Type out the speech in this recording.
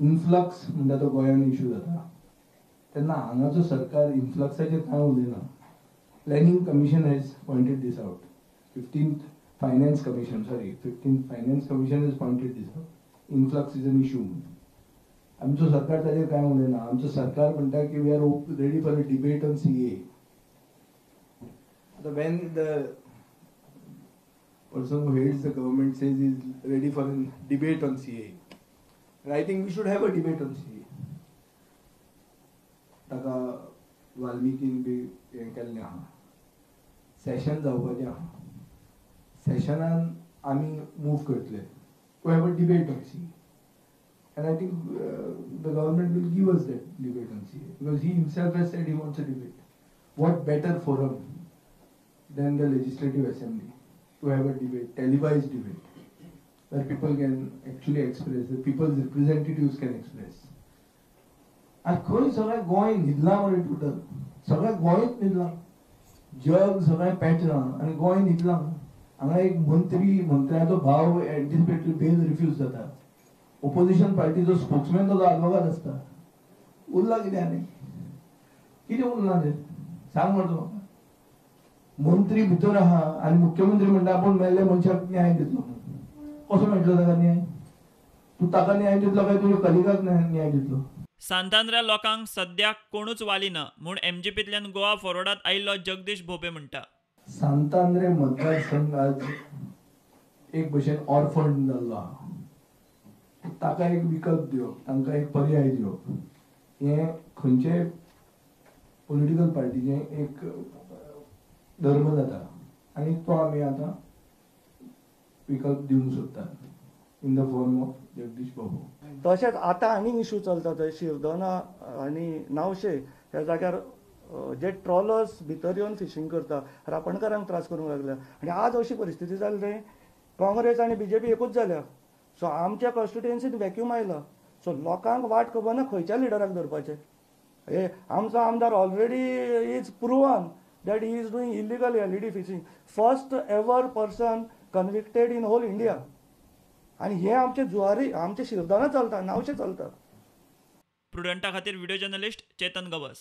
Influx म्हणटा तो गोंयान इश्यू जाता तेन्ना हांगाचो सरकार इन्फ्लक्साचेर कांय उलयना. Planning commission has pointed this out. 15th finance commission has pointed this out. Influx is an issue. आमचो सरकार ताचेर कांय उलयना. आमचो सरकार म्हणटा की we are ready for a debate on CA. When the person who heads the government says he is ready for a debate on CA, and I think we should have a debate on CA. ताका वाल्मिकीन बी हें केल्लें आहा, session जावपाचें आहा. सेशनान आमी move करतले. We have a debate on CA. And I think the government will give us that debate on CA because he himself has said he wants a debate. What better forum than the Legislative Assembly to have a debate, televised debate, where people can actually express, the people's representatives can express. आज खंय सगळ्या गोंय न्हिदलां मरे total. सगळ्या गोंयच न्हिदलां. जग सगळें पेटलां आनी गोंय न्हिदलां. हांगा एक मंत्र्याचो भाव एंटिसिपेटरी बेल रिफ्यूज जाता. ओपोजिशन पार्टीचो स्पोक्समॅन तो आडवोगाद आसता. उरलां कितें आनी? कितें उरलां तें? सांग मरे तूं. मंत्री भितर आहा आनी मुख्यमंत्री म्हणटा आपूण मेल्ल्या मनशाक न्याय दितलो. कसो मेळटलो ताका न्याय? तूं ताका न्याय दितलो काय तुज्या कलिगाक न्याय दितलो? सांतांद्र्या लोकांक सद्याक कोणूच वाली ना म्हूण MGPंतल्यान गोवा फॉरवर्डात आयिल्लो जगदीश भोपे म्हणटा. सांतांद्रे मतदारसंघ आज एक भशेन ऑर्फन जाल्लो आहा. ताका एक विकल्प दिवप, तांकां एक पर्याय दिवप, हें खंयचेय पॉलिटिकल पार्टीचें एक धर्म जाता आनी तो आमी आतां विकल्प दिवंक सोदतात in the form of Jagdish Babu. तशेंच आतां आनी इश्यू चलता थंय शिरदोना आनी नावशे ह्या जाग्यार जे ट्रॉलर्स भितर येवन फिशींग करता रापणकारांक त्रास करूंक लागल्या. आनी आज अशी परिस्थिती जाली थंय काँग्रेस आनी BJP एकूच जाल्या. सो आमच्या कॉन्स्टिट्युएन्सीन वॅक्यूम आयला. सो लोकांक वाट खबर ना खंयच्या लिडराक धरपाचें. हे आमचो आमदार already is proven that he is doing illegal LED fishing. First ever person convicted in whole India. आणि हे आमचे जुवारी आमचे शिरदोना चलता, नावशे चलता. प्रुडंटा खातीर व्हिडिओ जर्नलिस्ट चेतन गवस.